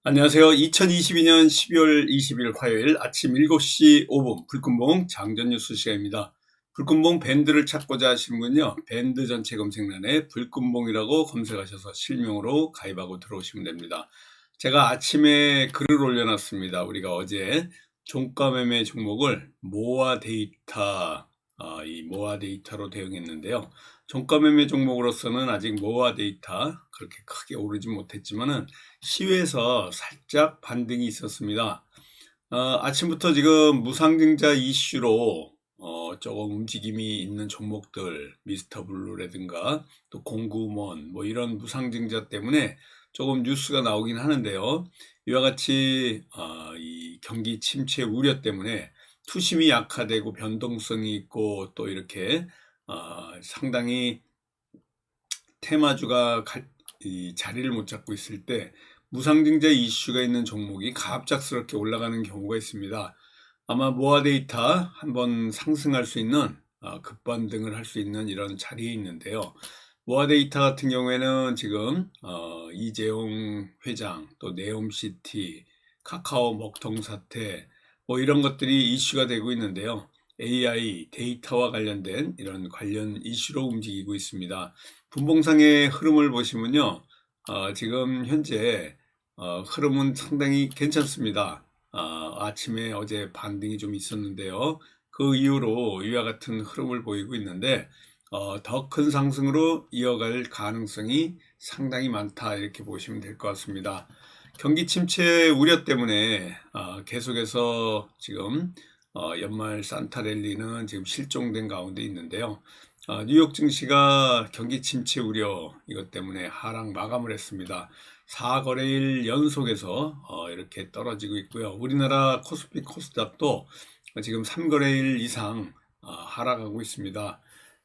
안녕하세요. 2022년 12월 20일 화요일 아침 7시 5분 불금봉 장전뉴스 시간입니다. 불금봉 밴드를 찾고자 하시는 분요, 밴드 전체 검색란에 불금봉이라고 검색하셔서 실명으로 가입하고 들어오시면 됩니다. 제가 아침에 글을 올려놨습니다. 우리가 어제 종가 매매 종목을 모아 데이터, 이 모아 데이터로 대응했는데요. 종가 매매 종목으로서는 아직 모아 데이터 그렇게 크게 오르지 못했지만은 시외에서 살짝 반등이 있었습니다. 아침부터 지금 무상증자 이슈로 조금 움직임이 있는 종목들, 미스터 블루라든가 또 공구먼 뭐 이런 무상증자 때문에 조금 뉴스가 나오긴 하는데요. 이와 같이 이 경기 침체 우려 때문에 투심이 약화되고 변동성이 있고 또 이렇게 상당히 테마주가 이 자리를 못 잡고 있을 때 무상증자 이슈가 있는 종목이 갑작스럽게 올라가는 경우가 있습니다. 아마 모아 데이터 한번 상승할 수 있는 급반등을 할 수 있는 이런 자리에 있는데요. 모아 데이터 같은 경우에는 지금 이재용 회장, 또 네옴시티, 카카오 먹통 사태 뭐 이런 것들이 이슈가 되고 있는데요. AI 데이터와 관련된 이런 관련 이슈로 움직이고 있습니다. 분봉상의 흐름을 보시면요, 지금 현재 흐름은 상당히 괜찮습니다. 아침에 어제 반등이 좀 있었는데요. 그 이후로 이와 같은 흐름을 보이고 있는데 더 큰 상승으로 이어갈 가능성이 상당히 많다, 이렇게 보시면 될 것 같습니다. 경기 침체 우려 때문에 계속해서 지금 연말 산타 랠리는 지금 실종된 가운데 있는데요. 뉴욕 증시가 경기 침체 우려 이것 때문에 하락 마감을 했습니다. 4거래일 연속해서 이렇게 떨어지고 있고요. 우리나라 코스피 코스닥도 지금 3거래일 이상 하락하고 있습니다.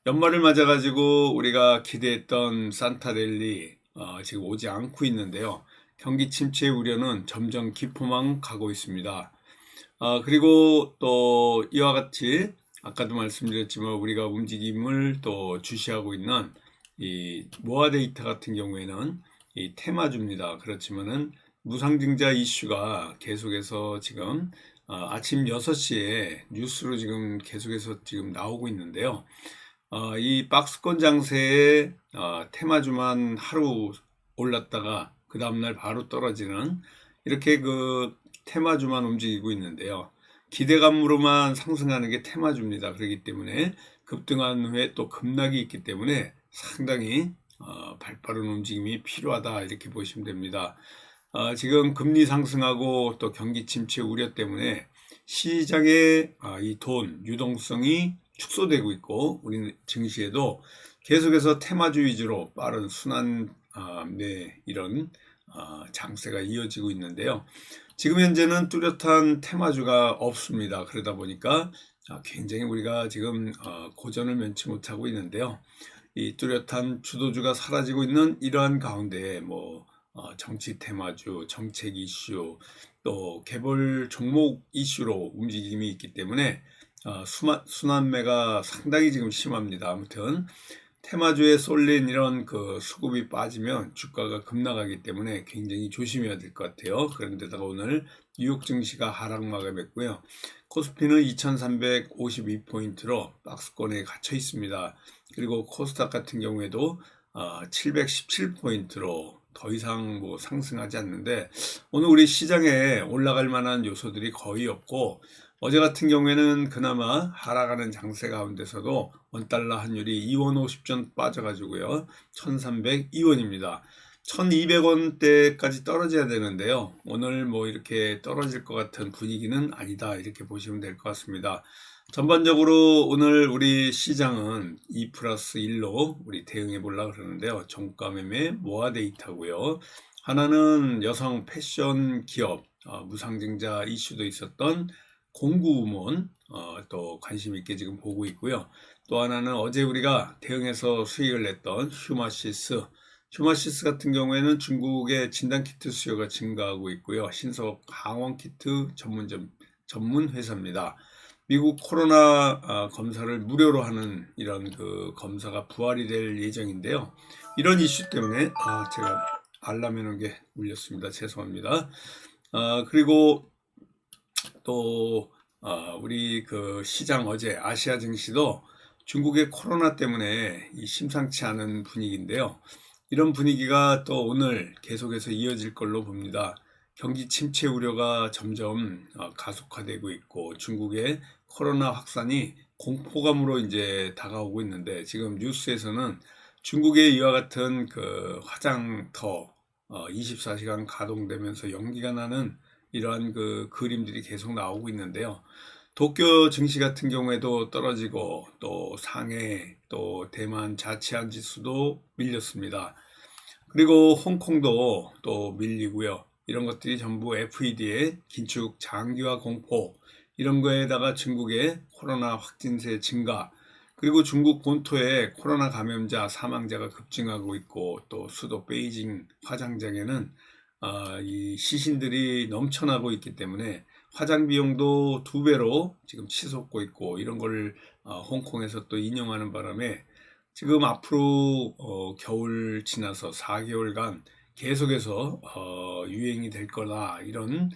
연말을 맞아가지고 우리가 기대했던 산타 랠리 지금 오지 않고 있는데요. 경기 침체 우려는 점점 깊어만 가고 있습니다. 그리고 또 이와 같이 아까도 말씀드렸지만 우리가 움직임을 또 주시하고 있는 이 모아 데이터 같은 경우에는 이 테마주입니다. 그렇지만은 무상증자 이슈가 계속해서 지금 아침 6시에 뉴스로 지금 계속해서 지금 나오고 있는데요. 이 박스권 장세에 테마주만 하루 올랐다가 그 다음날 바로 떨어지는 이렇게 그 테마주만 움직이고 있는데요. 기대감으로만 상승하는 게 테마주입니다. 그렇기 때문에 급등한 후에 또 급락이 있기 때문에 상당히 발빠른 움직임이 필요하다, 이렇게 보시면 됩니다. 지금 금리 상승하고 또 경기 침체 우려 때문에 시장의 이 돈 유동성이 축소되고 있고 우리 증시에도 계속해서 테마주 위주로 빠른 순환 이런 장세가 이어지고 있는데요. 지금 현재는 뚜렷한 테마주가 없습니다. 그러다 보니까 굉장히 우리가 지금 고전을 면치 못하고 있는데요. 이 뚜렷한 주도주가 사라지고 있는 이러한 가운데 뭐 정치 테마주, 정책 이슈, 또 개별 종목 이슈로 움직임이 있기 때문에 순환매가 상당히 지금 심합니다. 아무튼 테마주에 쏠린 이런 그 수급이 빠지면 주가가 급락하기 때문에 굉장히 조심해야 될 것 같아요. 그런데다가 오늘 뉴욕 증시가 하락 마감했고요. 코스피는 2352포인트로 박스권에 갇혀 있습니다. 그리고 코스닥 같은 경우에도 717포인트로 더 이상 뭐 상승하지 않는데 오늘 우리 시장에 올라갈 만한 요소들이 거의 없고 어제 같은 경우에는 그나마 하락하는 장세 가운데서도 원달러 환율이 2원 50전 빠져가지고요. 1302원입니다. 1200원대까지 떨어져야 되는데요. 오늘 뭐 이렇게 떨어질 것 같은 분위기는 아니다, 이렇게 보시면 될 것 같습니다. 전반적으로 오늘 우리 시장은 2+1로 우리 대응해 보려고 그러는데요. 종가 매매 모아 데이터고요. 하나는 여성 패션 기업 무상증자 이슈도 있었던 공구우먼 또 관심 있게 지금 보고 있고요. 또 하나는 어제 우리가 대응해서 수익을 냈던 휴마시스 같은 경우에는 중국의 진단키트 수요가 증가하고 있고요. 신속 항원키트 전문 회사입니다. 미국 코로나 검사를 무료로 하는 이런 그 검사가 부활이 될 예정인데요. 이런 이슈 때문에 제가 알람 게 울렸습니다. 죄송합니다. 그리고 또 우리 그 시장 어제 아시아 증시도 중국의 코로나 때문에 이 심상치 않은 분위기인데요. 이런 분위기가 또 오늘 계속해서 이어질 걸로 봅니다. 경기 침체 우려가 점점 가속화되고 있고 중국의 코로나 확산이 공포감으로 이제 다가오고 있는데 지금 뉴스에서는 중국의 이와 같은 그 화장터 24시간 가동되면서 연기가 나는 이러한 그 그림들이 계속 나오고 있는데요. 도쿄 증시 같은 경우에도 떨어지고 또 상해 또 대만 자치안 지수도 밀렸습니다. 그리고 홍콩도 또 밀리고요. 이런 것들이 전부 FED의 긴축 장기화 공포 이런 거에다가 중국의 코로나 확진세 증가 그리고 중국 본토에 코로나 감염자 사망자가 급증하고 있고 또 수도 베이징 화장장에는 이 시신들이 넘쳐나고 있기 때문에 화장 비용도 2배로 지금 치솟고 있고 이런 걸 홍콩에서 또 인용하는 바람에 지금 앞으로 겨울 지나서 4개월간 계속해서 유행이 될 거다 이런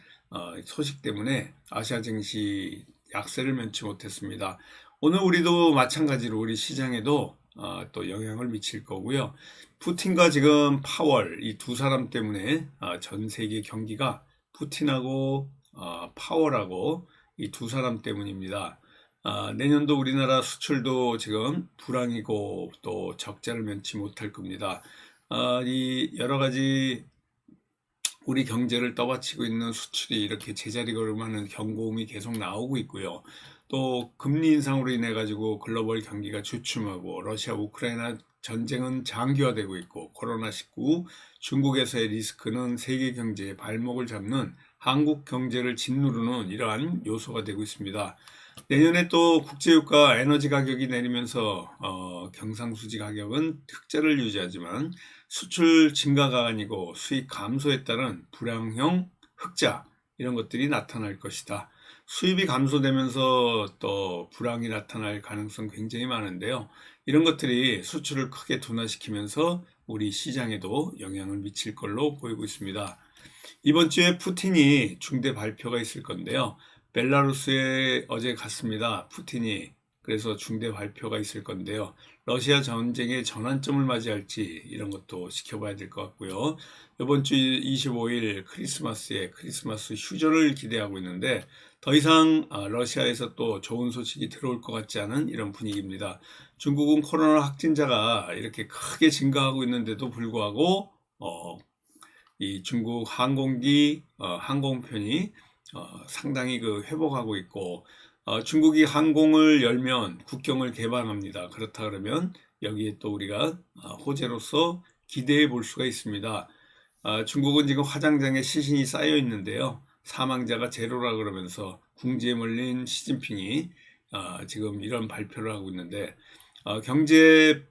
소식 때문에 아시아 증시 약세를 면치 못했습니다. 오늘 우리도 마찬가지로 우리 시장에도 또 영향을 미칠 거고요. 푸틴과 지금 파월 이 두 사람 때문에 전 세계 경기가 푸틴하고 파월하고 이 두 사람 때문입니다. 내년도 우리나라 수출도 지금 불황이고 또 적자를 면치 못할 겁니다. 이 여러 가지 우리 경제를 떠받치고 있는 수출이 이렇게 제자리 걸음하는 경고음이 계속 나오고 있고요. 또 금리 인상으로 인해 가지고 글로벌 경기가 주춤하고 러시아 우크라이나 전쟁은 장기화되고 있고 코로나19 중국에서의 리스크는 세계 경제의 발목을 잡는 한국 경제를 짓누르는 이러한 요소가 되고 있습니다. 내년에 또 국제유가 에너지 가격이 내리면서 경상수지 가격은 흑자를 유지하지만 수출 증가가 아니고 수익 감소에 따른 불황형 흑자 이런 것들이 나타날 것이다. 수입이 감소되면서 또 불황이 나타날 가능성 굉장히 많은데요. 이런 것들이 수출을 크게 둔화시키면서 우리 시장에도 영향을 미칠 걸로 보이고 있습니다. 이번 주에 푸틴이 중대 발표가 있을 건데요. 벨라루스에 어제 갔습니다. 푸틴이. 그래서 중대 발표가 있을 건데요. 러시아 전쟁의 전환점을 맞이할지 이런 것도 지켜봐야 될 것 같고요. 이번 주 25일 크리스마스에 크리스마스 휴전을 기대하고 있는데 더 이상 러시아에서 또 좋은 소식이 들어올 것 같지 않은 이런 분위기입니다. 중국은 코로나 확진자가 이렇게 크게 증가하고 있는데도 불구하고 이 중국 항공기 항공편이 상당히 그 회복하고 있고 중국이 항공을 열면 국경을 개방합니다. 그렇다 그러면 여기에 또 우리가 호재로서 기대해 볼 수가 있습니다. 중국은 지금 화장장에 시신이 쌓여 있는데요. 사망자가 제로라 그러면서 궁지에 몰린 시진핑이 지금 이런 발표를 하고 있는데 경제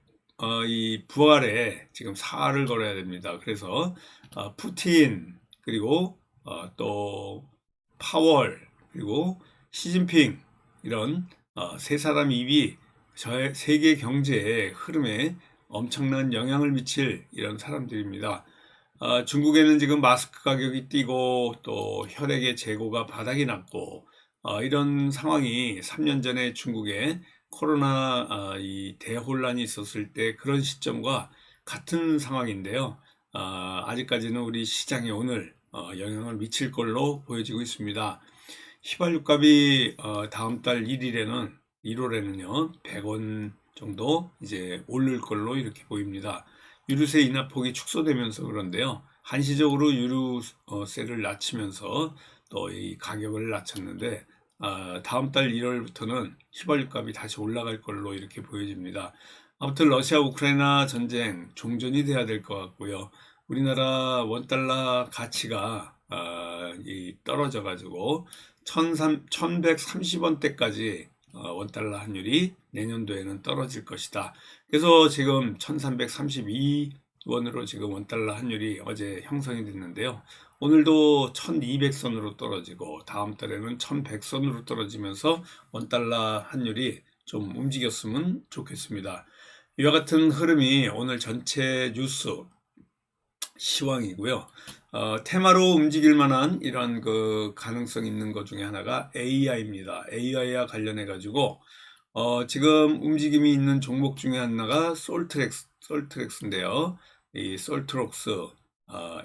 이 부활에 지금 사활을 걸어야 됩니다. 그래서 푸틴 그리고 또 파월 그리고 시진핑 이런 세 사람 입이 세계 경제의 흐름에 엄청난 영향을 미칠 이런 사람들입니다. 중국에는 지금 마스크 가격이 뛰고 또 혈액의 재고가 바닥이 났고 이런 상황이 3년 전에 중국에 코로나 이 대혼란이 있었을 때 그런 시점과 같은 상황인데요. 아직까지는 우리 시장에 오늘 영향을 미칠 걸로 보여지고 있습니다. 휘발유값이 다음 달 1월에는요 100원 정도 이제 오를 걸로 이렇게 보입니다. 유류세 인하폭이 축소되면서 그런데요. 한시적으로 유류세를 낮추면서 또 이 가격을 낮췄는데 다음 달 1월부터는 휘발유값이 다시 올라갈 걸로 이렇게 보여집니다. 아무튼 러시아 우크라이나 전쟁 종전이 돼야 될 것 같고요. 우리나라 원달러 가치가 떨어져 가지고 1130원대까지 원달러 환율이 내년도에는 떨어질 것이다. 그래서 지금 1332원으로 지금 원달러 환율이 어제 형성이 됐는데요. 오늘도 1200선으로 떨어지고 다음 달에는 1100선으로 떨어지면서 원달러 환율이 좀 움직였으면 좋겠습니다. 이와 같은 흐름이 오늘 전체 뉴스 시황이고요. 테마로 움직일 만한 이런 그 가능성 있는 것 중에 하나가 AI입니다. AI와 관련해 가지고 지금 움직임이 있는 종목 중에 하나가 솔트렉스인데요. 이 솔트록스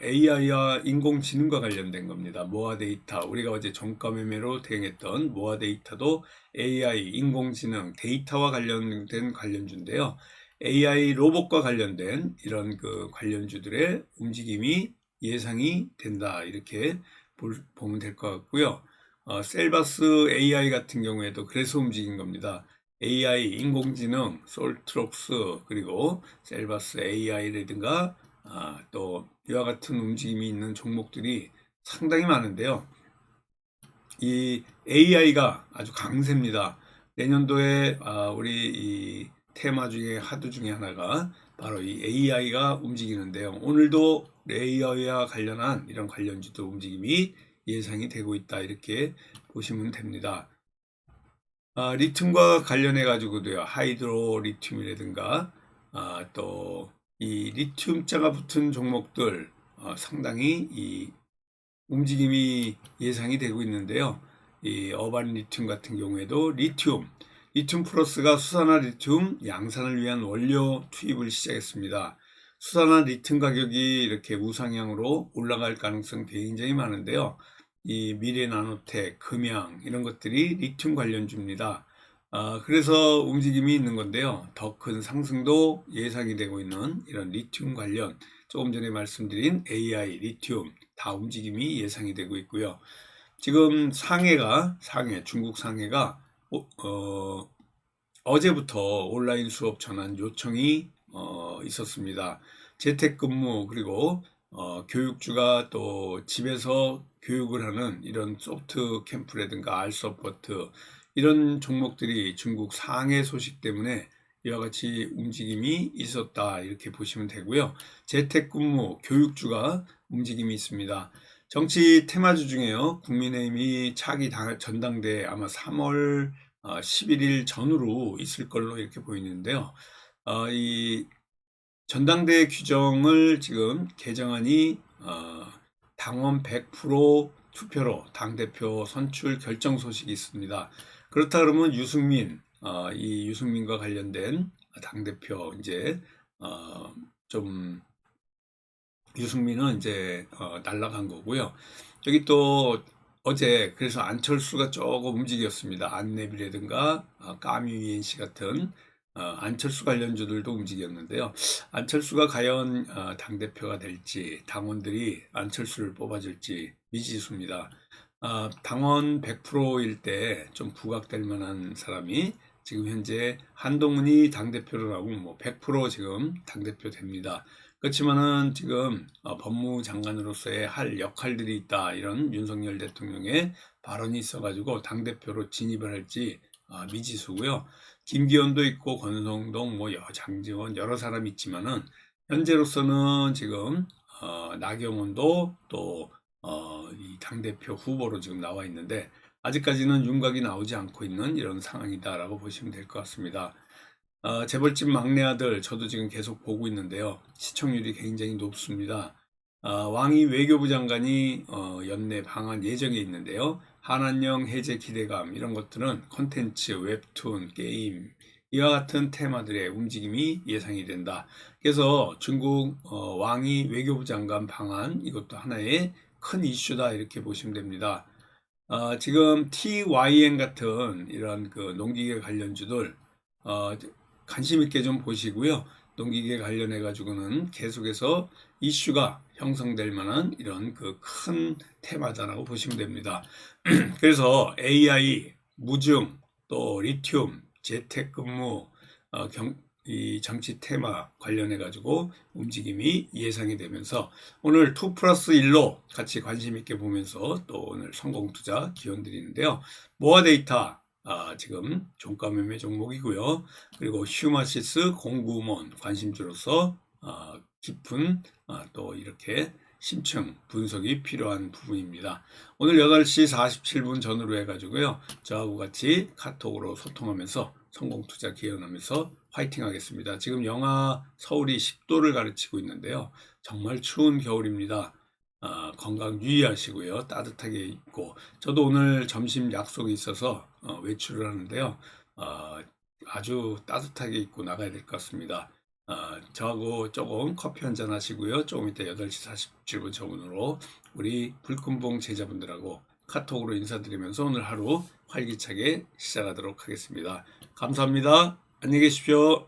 AI와 인공지능과 관련된 겁니다. 모아 데이터, 우리가 어제 종가 매매로 대응했던 모아 데이터도 AI, 인공지능, 데이터와 관련된 관련주인데요. AI 로봇과 관련된 이런 그 관련주들의 움직임이 예상이 된다, 이렇게 보면 될 것 같고요. 셀바스 AI 같은 경우에도 그래서 움직인 겁니다. AI, 인공지능, 솔트록스, 그리고 셀바스 AI라든가 또 이와 같은 움직임이 있는 종목들이 상당히 많은데요. 이 AI가 아주 강세입니다. 내년도에 우리 이 테마 중에 하두 중에 하나가 바로 이 AI가 움직이는데요. 오늘도 AI와 관련한 이런 관련주도 움직임이 예상이 되고 있다, 이렇게 보시면 됩니다. 리튬과 관련해 가지고도요, 하이드로 리튬이라든가 또 이 리튬자가 붙은 종목들 상당히 이 움직임이 예상이 되고 있는데요. 이 어반 리튬 같은 경우에도 리튬 플러스가 수산화 리튬 양산을 위한 원료 투입을 시작했습니다. 수산화 리튬 가격이 이렇게 우상향으로 올라갈 가능성 굉장히 많은데요. 이 미래나노텍, 금양 이런 것들이 리튬 관련주입니다. 그래서 움직임이 있는 건데요. 더 큰 상승도 예상이 되고 있는 이런 리튬 관련, 조금 전에 말씀드린 AI, 리튬 다 움직임이 예상이 되고 있고요. 지금 중국 상해가 어제부터 온라인 수업 전환 요청이 있었습니다. 재택근무, 그리고 교육주가 또 집에서 교육을 하는 이런 소프트 캠프라든가 알서포트 이런 종목들이 중국 상해 소식 때문에 이와 같이 움직임이 있었다, 이렇게 보시면 되고요. 재택근무, 교육주가 움직임이 있습니다. 정치 테마주 중에요, 국민의힘이 차기 전당대회 아마 3월 11일 전후로 있을 걸로 이렇게 보이는데요. 이 전당대회 규정을 지금 개정안이 당원 100% 투표로 당대표 선출 결정 소식이 있습니다. 그렇다 그러면 이 유승민과 관련된 당대표 이제 좀 유승민은 이제 날아간 거고요. 여기 또 어제 그래서 안철수가 조금 움직였습니다. 안내비라든가 까미위엔씨 같은 안철수 관련주들도 움직였는데요. 안철수가 과연 당대표가 될지, 당원들이 안철수를 뽑아줄지 미지수입니다. 당원 100%일 때 좀 부각될 만한 사람이 지금 현재 한동훈이 당대표로 나오고 뭐 100% 지금 당대표 됩니다. 그렇지만은 지금 법무장관으로서의 할 역할들이 있다, 이런 윤석열 대통령의 발언이 있어가지고 당대표로 진입을 할지 미지수고요. 김기현도 있고 권성동, 뭐 장지원 여러 사람 있지만은 현재로서는 지금 나경원도 또 이 당대표 후보로 지금 나와 있는데 아직까지는 윤곽이 나오지 않고 있는 이런 상황이다라고 보시면 될 것 같습니다. 재벌집 막내 아들, 저도 지금 계속 보고 있는데요. 시청률이 굉장히 높습니다. 왕이 외교부 장관이 연내 방한 예정에 있는데요. 한한령 해제 기대감, 이런 것들은 콘텐츠, 웹툰, 게임 이와 같은 테마들의 움직임이 예상이 된다. 그래서 중국 왕이 외교부 장관 방한, 이것도 하나의 큰 이슈다, 이렇게 보시면 됩니다. 지금 TYN 같은 이런 그 농기계 관련주들 관심 있게 좀 보시고요. 농기계 관련해 가지고는 계속해서 이슈가 형성될 만한 이런 그 큰 테마다라고 보시면 됩니다. 그래서 AI, 무중, 또 리튬, 재택근무, 이 정치 테마 관련해 가지고 움직임이 예상이 되면서 오늘 2+1로 같이 관심 있게 보면서 또 오늘 성공 투자 기원 드리는데요. 모아 데이터 지금 종가 매매 종목이고요. 그리고 휴마시스 공구몬 관심주로서 깊은 또 이렇게 심층 분석이 필요한 부분입니다. 오늘 8시 47분 전후로 해가지고요. 저하고 같이 카톡으로 소통하면서 성공 투자 기원하면서 화이팅 하겠습니다. 지금 영하 서울이 10도를 가르치고 있는데요. 정말 추운 겨울입니다. 건강 유의하시고요. 따뜻하게 입고 저도 오늘 점심 약속이 있어서 외출을 하는데요. 어, 아주 따뜻하게 입고 나가야 될 것 같습니다. 저하고 조금 커피 한잔 하시고요. 조금 이따 8시 47분 저문으로 우리 불금봉 제자분들하고 카톡으로 인사드리면서 오늘 하루 활기차게 시작하도록 하겠습니다. 감사합니다. 안녕히 계십시오.